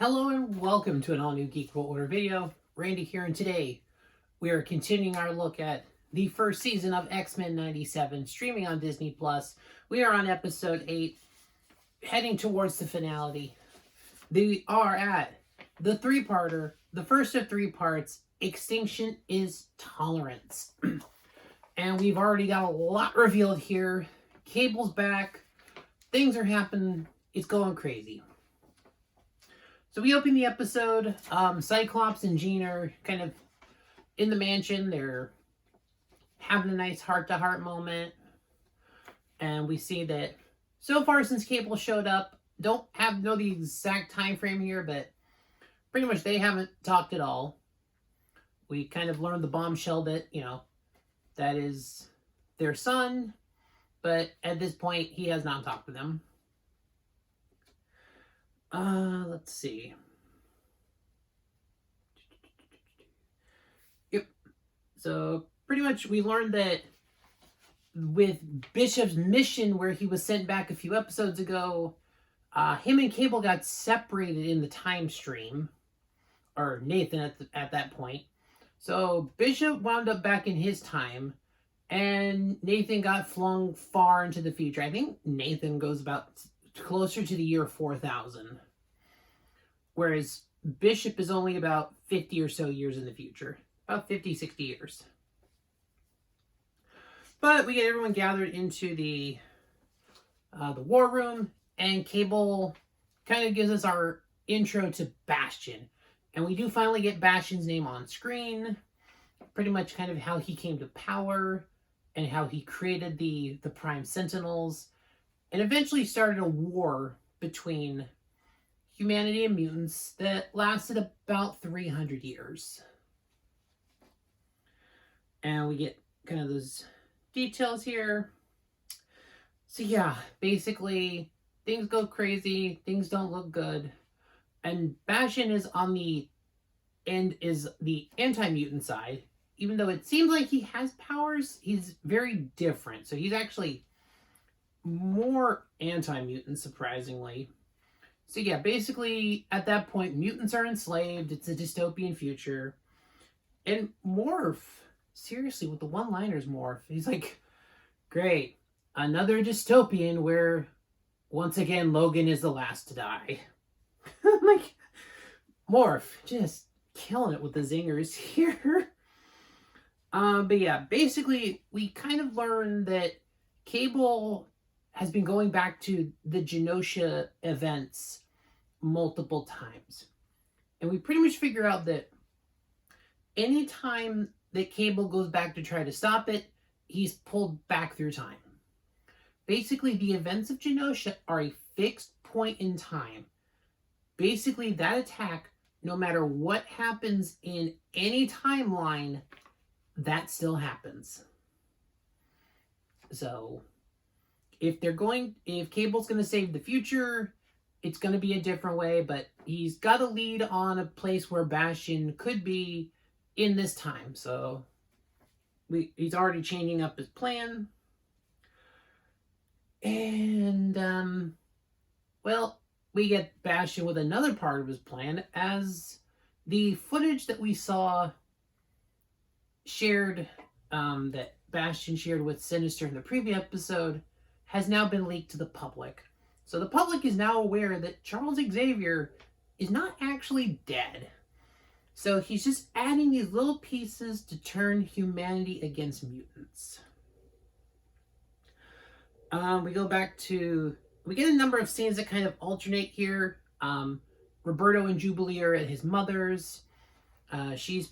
Hello and welcome to an all-new Geek World Order video. Randy here, and today we are continuing our look at the first season of X-Men 97, streaming on Disney+. We are on episode 8, heading towards the finale. They are at the three-parter, the first of 3 parts, Extinction is Tolerance. And we've already got a lot revealed here. Cable's back, things are happening, it's going crazy. So we open the episode, Cyclops and Jean are kind of in the mansion. They're having a nice heart-to-heart moment. And we see that so far since Cable showed up, don't know the exact time frame here, but pretty much they haven't talked at all. We kind of learned the bombshell that, that is their son. But at this point, he has not talked to them. Let's see. Yep. So pretty much we learned that with Bishop's mission, where he was sent back a few episodes ago, him and Cable got separated in the time stream, or Nathan at that point. So Bishop wound up back in his time, and Nathan got flung far into the future. I think Nathan goes about closer to the year 4000, whereas Bishop is only about 50 or so years in the future, about 50, 60 years. But we get everyone gathered into the war room, and Cable kind of gives us our intro to Bastion. And we do finally get Bastion's name on screen, pretty much kind of how he came to power and how he created the Prime Sentinels, and eventually started a war between humanity and mutants that lasted about 300 years. And we get kind of those details here. So yeah, basically things go crazy, things don't look good. And Bastion is on the anti-mutant side. Even though it seems like he has powers, he's very different. So he's actually more anti-mutant, surprisingly. So yeah, basically at that point, mutants are enslaved. It's a dystopian future. And Morph, seriously, with the one-liners, Morph, he's like, great, another dystopian where once again Logan is the last to die. Like, Morph, just killing it with the zingers here. But yeah, basically we kind of learned that Cable has been going back to the Genosha events multiple times. And we pretty much figure out that anytime that Cable goes back to try to stop it, he's pulled back through time. Basically, the events of Genosha are a fixed point in time. Basically, that attack, no matter what happens in any timeline, that still happens. So if Cable's going to save the future, it's going to be a different way, but he's got a lead on a place where Bastion could be in this time. So he's already changing up his plan. And, well, we get Bastion with another part of his plan, as the footage that we saw shared, that Bastion shared with Sinister in the previous episode, has now been leaked to the public. So the public is now aware that Charles Xavier is not actually dead. So he's just adding these little pieces to turn humanity against mutants. We get a number of scenes that kind of alternate here. Roberto and Jubilee are at his mother's. She's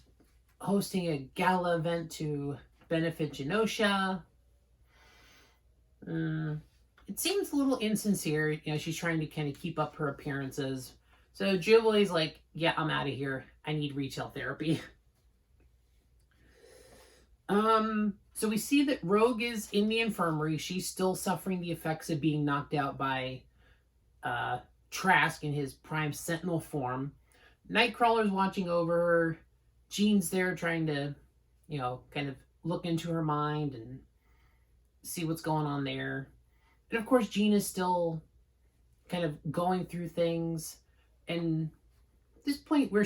hosting a gala event to benefit Genosha. It seems a little insincere. She's trying to kind of keep up her appearances. So Jubilee's like, yeah, I'm out of here. I need retail therapy. So we see that Rogue is in the infirmary. She's still suffering the effects of being knocked out by Trask in his Prime Sentinel form. Nightcrawler's watching over her. Jean's there trying to, kind of look into her mind and see what's going on there. And of course, Jean is still kind of going through things. And this point, we're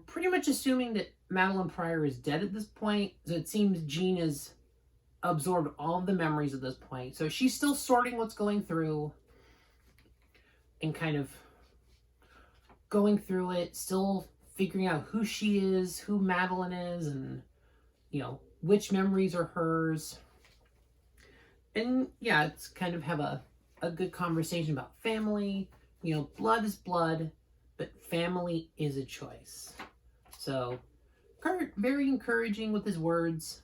pretty much assuming that Madeline Pryor is dead at this point. So it seems Jean has absorbed all of the memories at this point. So she's still sorting what's going through and kind of going through it, still figuring out who she is, who Madeline is, and, which memories are hers. And yeah, it's kind of have a good conversation about family. Blood is blood, but family is a choice. So Kurt, very encouraging with his words,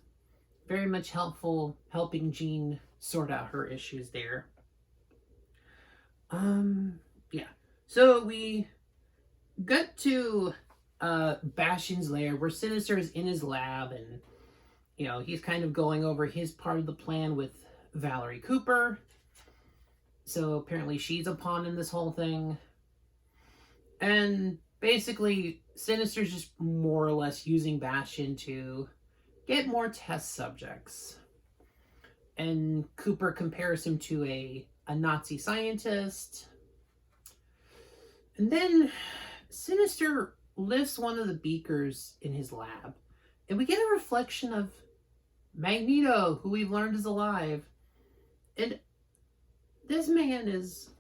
very much helpful, helping Jean sort out her issues there. Yeah. So we got to Bastion's lair, where Sinister is in his lab, and he's kind of going over his part of the plan with Valerie Cooper. So apparently she's a pawn in this whole thing. And basically, Sinister's just more or less using Bastion to get more test subjects. And Cooper compares him to a Nazi scientist. And then Sinister lifts one of the beakers in his lab, and we get a reflection of Magneto, who we've learned is alive. And this man is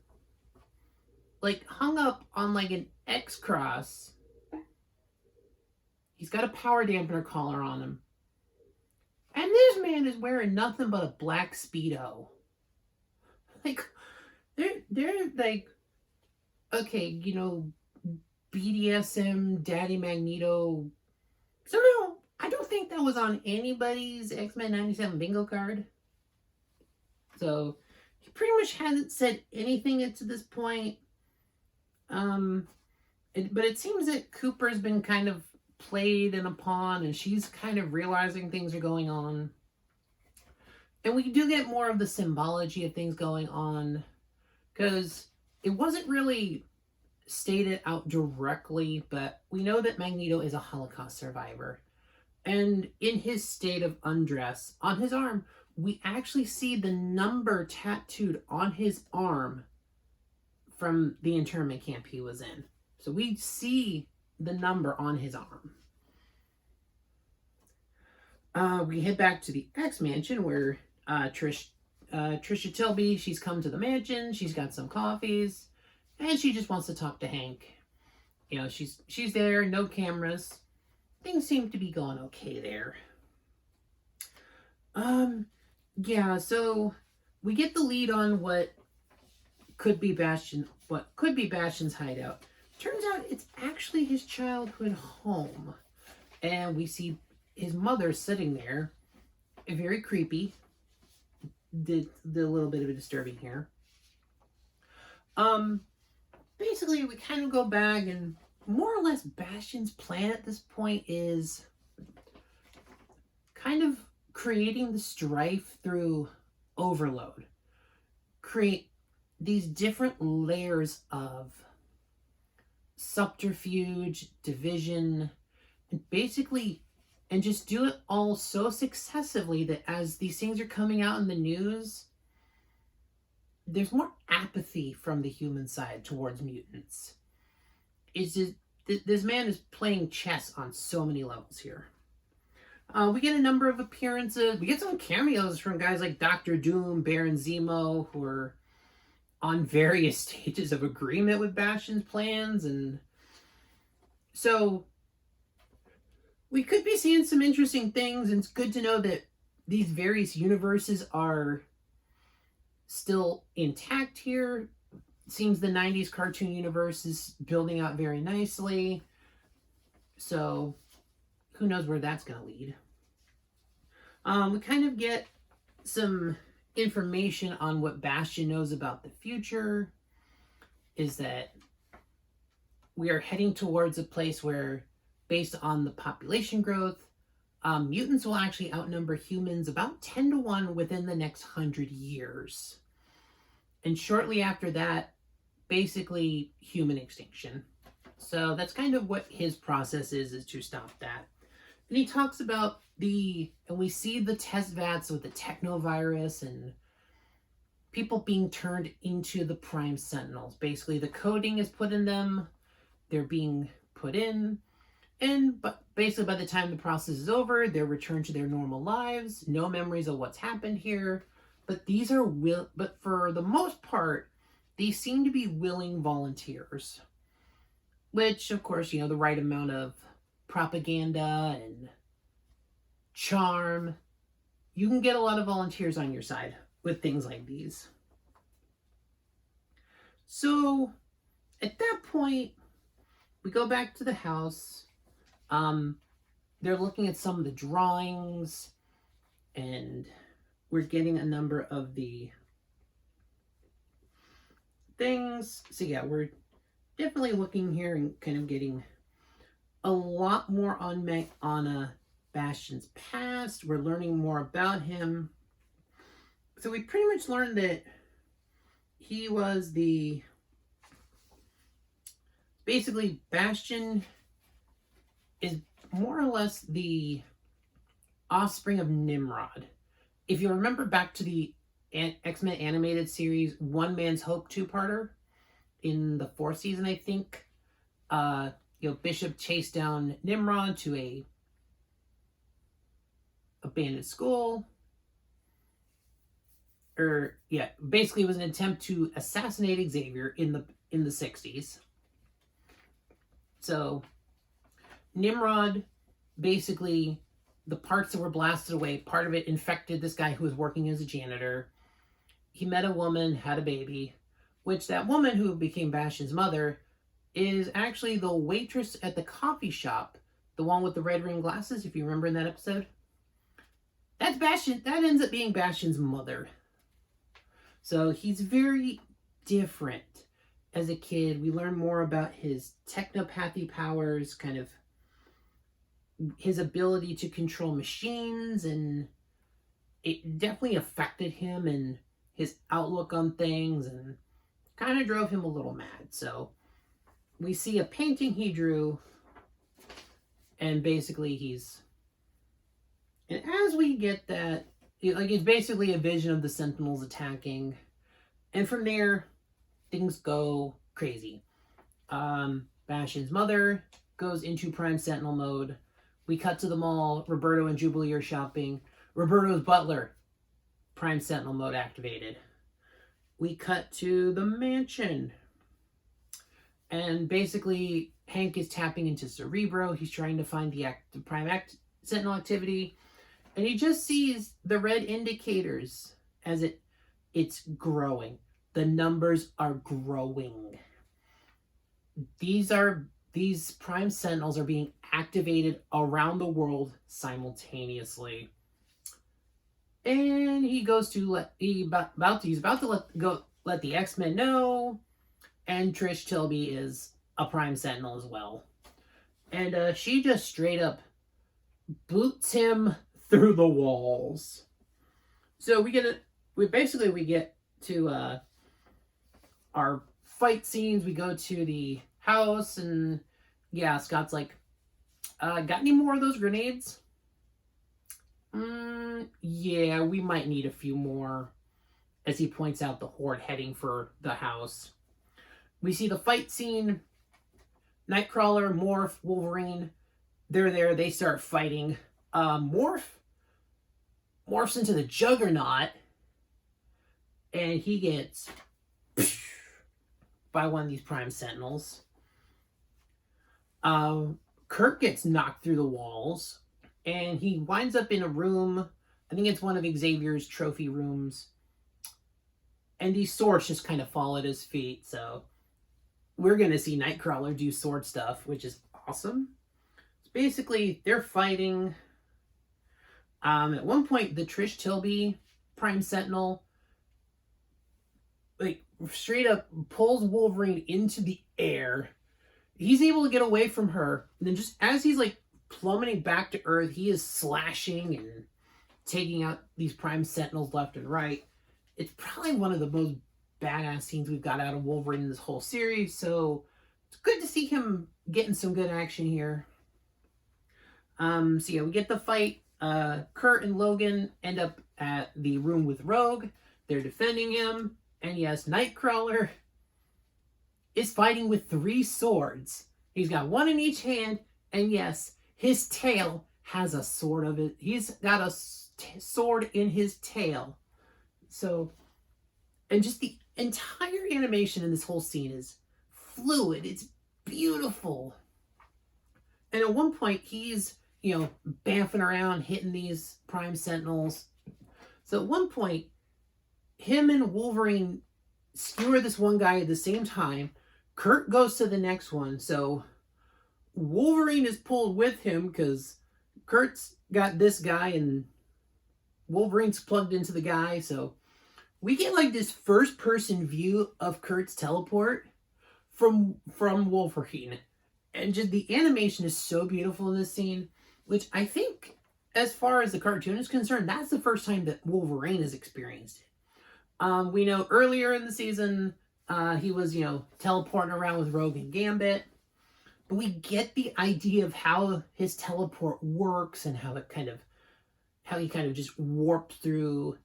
hung up on an X cross. He's got a power dampener collar on him. And this man is wearing nothing but a black Speedo. They're okay, BDSM, Daddy Magneto. Somehow, I don't think that was on anybody's X-Men 97 bingo card. So, he pretty much hasn't said anything to this point. But it seems that Cooper's been kind of played in a pawn, and she's kind of realizing things are going on. And we do get more of the symbology of things going on, because it wasn't really stated out directly, but we know that Magneto is a Holocaust survivor. And in his state of undress, on his arm, we actually see the number tattooed on his arm from the internment camp he was in. So we see the number on his arm. We head back to the X Mansion, where Trisha Tilby, she's come to the mansion, she's got some coffees, and she just wants to talk to Hank. She's there, no cameras. Things seem to be going okay there. Yeah, so we get the lead on what could be Bastion's hideout. Turns out it's actually his childhood home. And we see his mother sitting there. Very creepy. The little bit of a disturbing here. Basically, we kind of go back, and more or less Bastion's plan at this point is kind of creating the strife through overload. Create these different layers of subterfuge, division, and just do it all so successively that as these things are coming out in the news, there's more apathy from the human side towards mutants. It's just, this man is playing chess on so many levels here. We get a number of appearances. We get some cameos from guys like Dr. Doom, Baron Zemo, who are on various stages of agreement with Bastion's plans. And so we could be seeing some interesting things, and it's good to know that these various universes are still intact here. It seems the 90s cartoon universe is building out very nicely. So who knows where that's going to lead. We kind of get some information on what Bastion knows about the future. Is that we are heading towards a place where, based on the population growth, mutants will actually outnumber humans about 10 to 1 within the next 100 years. And shortly after that, basically human extinction. So that's kind of what his process is to stop that. And he talks about and we see the test vats with the technovirus and people being turned into the Prime Sentinels. Basically, the coding is put in them, they're being put in. But basically by the time the process is over, they're returned to their normal lives. No memories of what's happened here. But but for the most part, they seem to be willing volunteers. Which, of course, the right amount of propaganda and charm, you can get a lot of volunteers on your side with things like these. So, at that point, we go back to the house. They're looking at some of the drawings, and we're getting a number of the things. So yeah, we're definitely looking here and kind of getting a lot more on Bastion's past. We're learning more about him. So we pretty much learned that he was basically Bastion is more or less the offspring of Nimrod. If you remember back to the X-Men animated series, One Man's Hope two-parter, in the 4th season, I think, Bishop chased down Nimrod to a abandoned school. Basically it was an attempt to assassinate Xavier in the 60s. So Nimrod, basically, the parts that were blasted away, part of it infected this guy who was working as a janitor. He met a woman, had a baby, which that woman who became Bastion's mother is actually the waitress at the coffee shop, the one with the red rimmed glasses, if you remember in that episode. That's Bastion. That ends up being Bastion's mother. So he's very different as a kid. We learn more about his technopathy powers, kind of his ability to control machines, and it definitely affected him and his outlook on things and kind of drove him a little mad. So we see a painting he drew, and basically and as we get that, it's basically a vision of the Sentinels attacking, and from there things go crazy. Bastion's mother goes into Prime Sentinel mode. We cut to the mall. Roberto and Jubilee are shopping. Roberto's butler, Prime Sentinel mode activated. We cut to the mansion. And basically, Hank is tapping into Cerebro. He's trying to find the Prime Sentinel activity. And he just sees the red indicators as it's growing. The numbers are growing. These Prime Sentinels are being activated around the world simultaneously. And he goes to he's about to let the X-Men know, and Trish Tilby is a Prime Sentinel as well. And she just straight up boots him through the walls. So we get to our fight scenes. We go to the house, and yeah, Scott's like, got any more of those grenades? Yeah, we might need a few more, as he points out the horde heading for the house. We see the fight scene. Nightcrawler, Morph, Wolverine, they're there. They start fighting. Morphs into the Juggernaut, and he gets by one of these Prime Sentinels. Kurt gets knocked through the walls, and he winds up in a room. I think it's one of Xavier's trophy rooms. And these swords just kind of fall at his feet. So we're going to see Nightcrawler do sword stuff, which is awesome. So basically, they're fighting. At one point, the Trish Tilby Prime Sentinel straight up pulls Wolverine into the air. He's able to get away from her, and then just as he's plummeting back to Earth, he is slashing and taking out these Prime Sentinels left and right. It's probably one of the most badass scenes we've got out of Wolverine in this whole series, so it's good to see him getting some good action here. So yeah, we get the fight. Kurt and Logan end up at the room with Rogue. They're defending him, and yes, Nightcrawler is fighting with 3 swords. He's got one in each hand, and yes, his tail has a sword of it. He's got a sword in his tail. So, and just the entire animation in this whole scene is fluid. It's beautiful. And at one point, he's, bamfing around, hitting these Prime Sentinels. So at one point, him and Wolverine skewer this one guy at the same time. Kurt goes to the next one. So Wolverine is pulled with him because Kurt's got this guy and Wolverine's plugged into the guy. So we get like this first person view of Kurt's teleport from Wolverine. And just the animation is so beautiful in this scene, which I think, as far as the cartoon is concerned, that's the first time that Wolverine has experienced it. We know earlier in the season, he was, teleporting around with Rogue and Gambit. But we get the idea of how his teleport works and how he kind of just warps through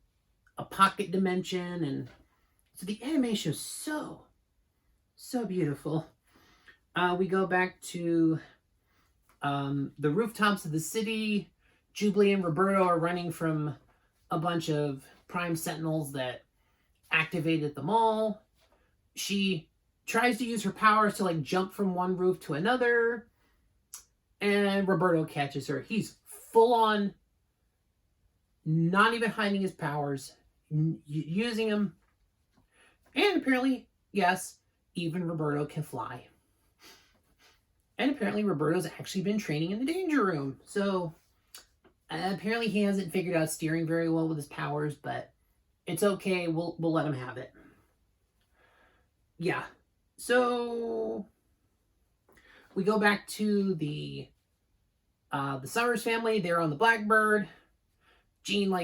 a pocket dimension. And so the animation is so beautiful. We go back to the rooftops of the city. Jubilee and Roberto are running from a bunch of Prime Sentinels that activated the mall. She tries to use her powers to jump from one roof to another, and Roberto catches her. He's full on, not even hiding his powers, using them. And apparently, yes, even Roberto can fly. And apparently Roberto's actually been training in the Danger Room. So apparently he hasn't figured out steering very well with his powers, but it's okay. We'll let him have it. Yeah. So we go back to the Summers family. They're on the Blackbird. Jean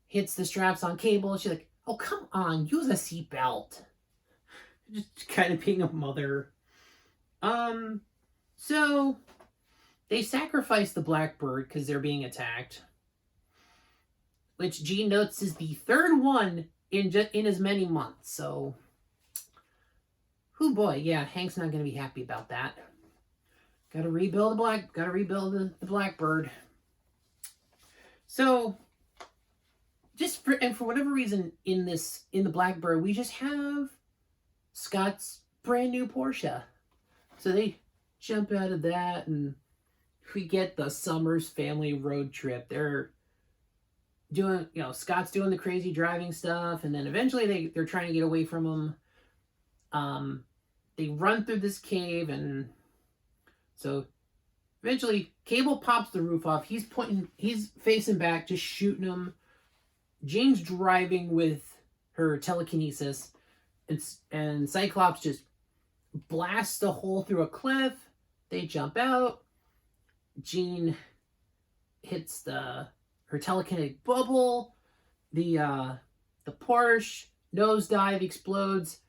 hits the straps on Cable. She's like, "Oh, come on, use a seatbelt." Just kind of being a mother. So they sacrifice the Blackbird because they're being attacked, which Jean notes is the third one in as many months. So, oh boy, yeah, Hank's not going to be happy about that. Got to rebuild the Blackbird. So, for whatever reason in the Blackbird, we just have Scott's brand new Porsche. So they jump out of that, and we get the Summers family road trip. They're doing, Scott's doing the crazy driving stuff, and then eventually they're trying to get away from him. They run through this cave, and so eventually Cable pops the roof off. He's facing back, just shooting him. Jean's driving with her telekinesis, and Cyclops just blasts a hole through a cliff. They jump out. Jean hits her telekinetic bubble. The Porsche nosedive explodes.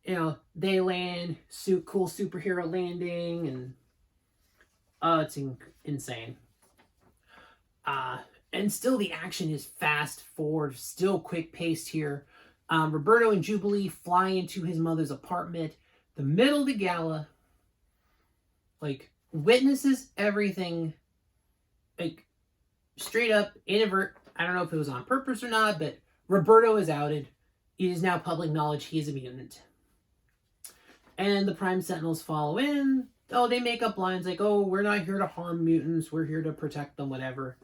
They land. Cool superhero landing, and it's insane. And still the action is fast forward, still quick paced here. Roberto and Jubilee fly into his mother's apartment, the middle of the gala, witnesses everything, straight up inadvert. I don't know if it was on purpose or not, but Roberto is outed. It is now public knowledge he is a mutant. And the Prime Sentinels follow in. Oh, they make up lines like, "Oh, we're not here to harm mutants. We're here to protect them," whatever.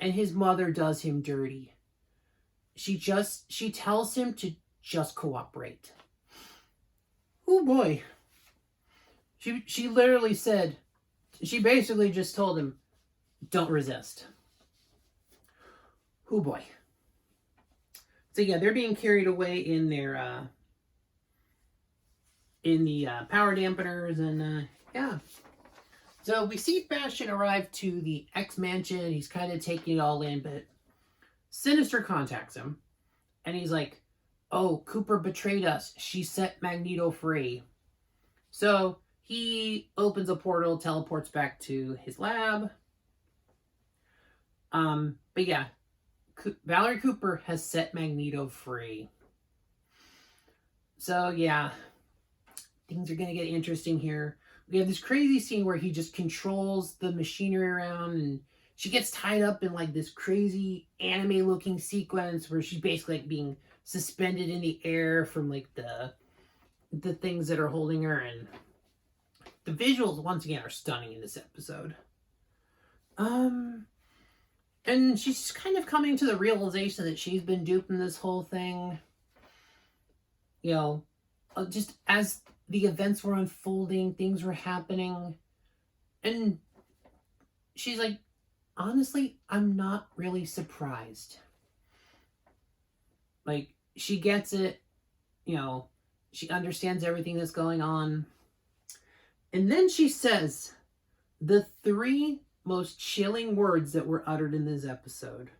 And his mother does him dirty. She tells him to just cooperate. Oh boy. She literally said, she basically just told him, "Don't resist." Oh boy. So yeah, they're being carried away in their power dampeners, and yeah. So we see Bastion arrive to the X Mansion. He's kind of taking it all in, but Sinister contacts him, and he's like, "Oh, Cooper betrayed us. She set Magneto free." So he opens a portal, teleports back to his lab. But yeah, Valerie Cooper has set Magneto free. So yeah, things are going to get interesting here. We have this crazy scene where he just controls the machinery around, and she gets tied up in like this crazy anime looking sequence where she's basically like being suspended in the air from like the things that are holding her, and the visuals once again are stunning in this episode. And she's just kind of coming to the realization that she's been duped in this whole thing. You know, just as the events were unfolding, things were happening, and she's like, honestly, I'm not really surprised. Like, she gets it, you know, she understands everything that's going on. And then she says the 3 most chilling words that were uttered in this episode.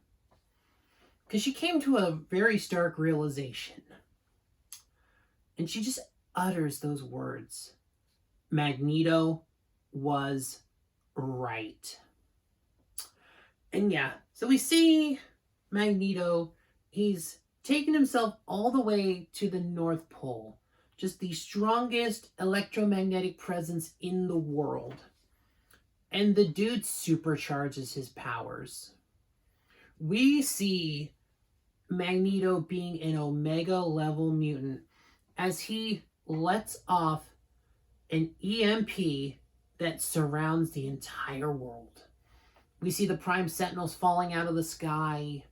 Because she came to a very stark realization. And she just utters those words. Magneto was right. And yeah, so we see Magneto, he's taken himself all the way to the North Pole. Just the strongest electromagnetic presence in the world. And the dude supercharges his powers. We see Magneto being an Omega level mutant as he lets off an EMP that surrounds the entire world. We see the Prime Sentinels falling out of the sky.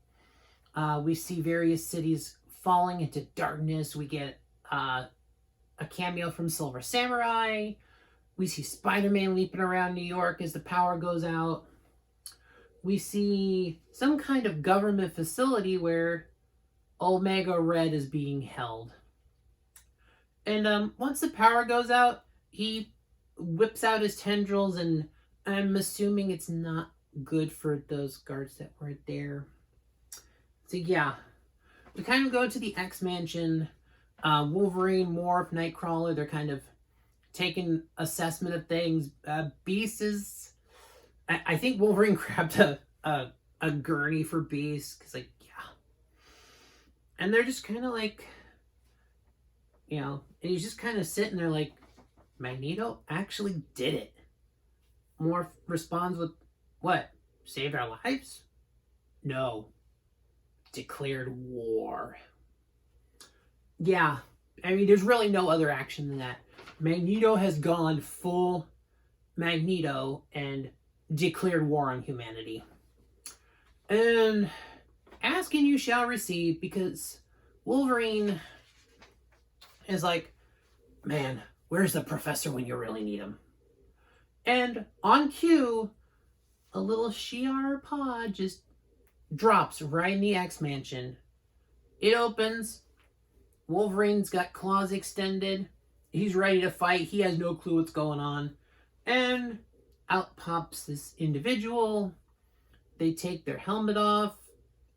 We see various cities falling into darkness. We get a cameo from Silver Samurai. We see Spider-Man leaping around New York as the power goes out. We see some kind of government facility where Omega Red is being held. And once the power goes out, he whips out his tendrils, and I'm assuming it's not good for those guards that were there. So yeah, we kind of go to the X-Mansion. Wolverine, Morph, Nightcrawler, they're kind of taking assessment of things. Beast is... I think Wolverine grabbed a gurney for Beast, because, like, yeah. And they're just kind of like, you know, and he's just kind of sitting there like, Magneto actually did it. Morph responds with, what? Saved our lives? No. Declared war. Yeah, I mean, there's really no other action than that. Magneto has gone full Magneto and declared war on humanity. And ask and you shall receive, because Wolverine is like, man, where's the professor when you really need him? And on cue, a little Shi'ar pod just drops right in the X-Mansion. It opens. Wolverine's got claws extended. He's ready to fight. He has no clue what's going on. And out pops this individual. They take their helmet off.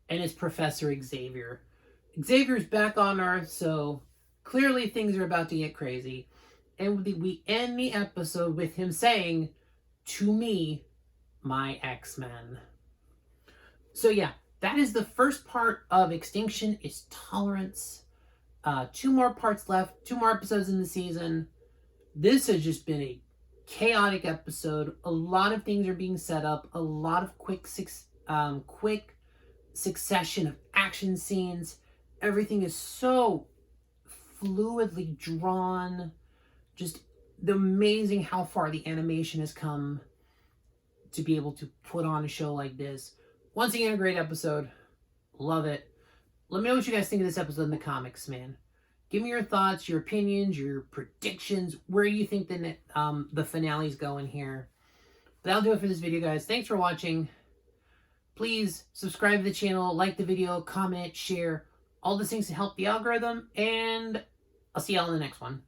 And it's Professor Xavier. Xavier's back on Earth, so clearly things are about to get crazy. And we end the episode with him saying, to me, my X-Men. So yeah, that is the first part of Extinction, is Tolerance. 2 more parts left, 2 more episodes in the season. This has just been a chaotic episode. A lot of things are being set up. A lot of quick succession of action scenes. Everything is so fluidly drawn. Just amazing how far the animation has come to be able to put on a show like this. Once again, a great episode. Love it. Let me know what you guys think of this episode in the comics, man. Give me your thoughts, your opinions, your predictions, where you think the finale's going here. But that'll do it for this video, guys. Thanks for watching. Please subscribe to the channel, like the video, comment, share, all the things to help the algorithm, and I'll see y'all in the next one.